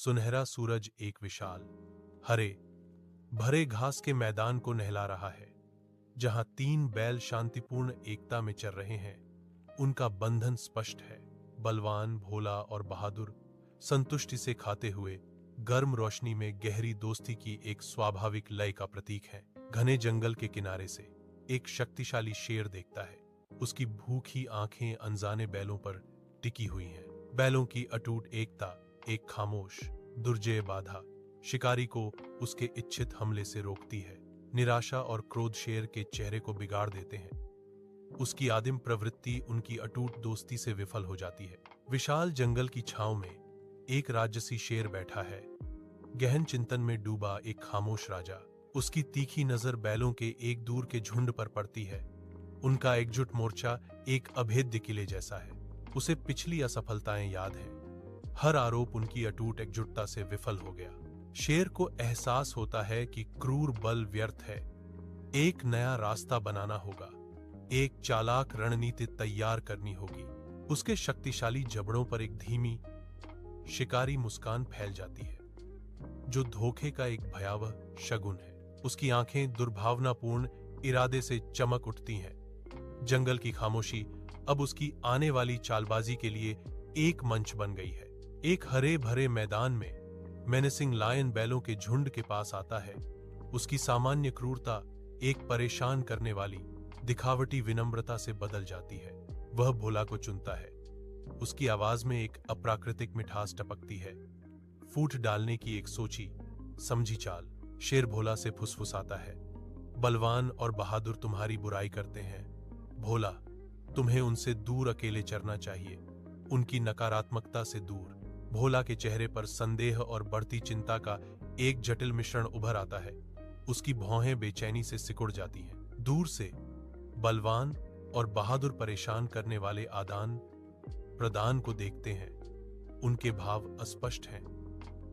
सुनहरा सूरज एक विशाल हरे भरे घास के मैदान को नहला रहा है, जहां 3 बैल शांतिपूर्ण एकता में चल रहे हैं। उनका बंधन स्पष्ट है। बलवान, भोला और बहादुर संतुष्टि से खाते हुए गर्म रोशनी में गहरी दोस्ती की एक स्वाभाविक लय का प्रतीक है। घने जंगल के किनारे से एक शक्तिशाली शेर देखता है। उसकी भूखी आंखें अनजाने बैलों पर टिकी हुई हैं। बैलों की अटूट एकता एक खामोश दुर्जय बाधा शिकारी को उसके इच्छित हमले से रोकती है। निराशा और क्रोध शेर के चेहरे को बिगाड़ देते हैं। उसकी आदिम प्रवृत्ति उनकी अटूट दोस्ती से विफल हो जाती है। विशाल जंगल की छांव में एक राजसी शेर बैठा है, गहन चिंतन में डूबा एक खामोश राजा। उसकी तीखी नजर बैलों के एक दूर के झुंड पर पड़ती है। उनका एकजुट मोर्चा एक अभेद्य किले जैसा है। उसे पिछली असफलताएं याद है। हर आरोप उनकी अटूट एकजुटता से विफल हो गया। शेर को एहसास होता है कि क्रूर बल व्यर्थ है। एक नया रास्ता बनाना होगा, एक चालाक रणनीति तैयार करनी होगी। उसके शक्तिशाली जबड़ों पर एक धीमी शिकारी मुस्कान फैल जाती है, जो धोखे का एक भयावह शगुन है। उसकी आंखें दुर्भावनापूर्ण इरादे से चमक उठती हैं। जंगल की खामोशी अब उसकी आने वाली चालबाजी के लिए एक मंच बन गई है। एक हरे भरे मैदान में मेनेसिंग लायन बैलों के झुंड के पास आता है। उसकी सामान्य क्रूरता एक परेशान करने वाली दिखावटी विनम्रता से बदल जाती है। वह भोला को चुनता है। उसकी आवाज में एक अप्राकृतिक मिठास टपकती है। फूट डालने की एक सोची समझी चाल। शेर भोला से फुसफुसाता है, बलवान और बहादुर तुम्हारी बुराई करते हैं। भोला, तुम्हें उनसे दूर अकेले चरना चाहिए, उनकी नकारात्मकता से दूर। भोला के चेहरे पर संदेह और बढ़ती चिंता का एक जटिल मिश्रण उभर आता है। उसकी भौहें बेचैनी से सिकुड़ जाती हैं। दूर से बलवान और बहादुर परेशान करने वाले आदान प्रदान को देखते हैं। उनके भाव अस्पष्ट हैं।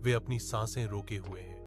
वे अपनी सांसें रोके हुए हैं।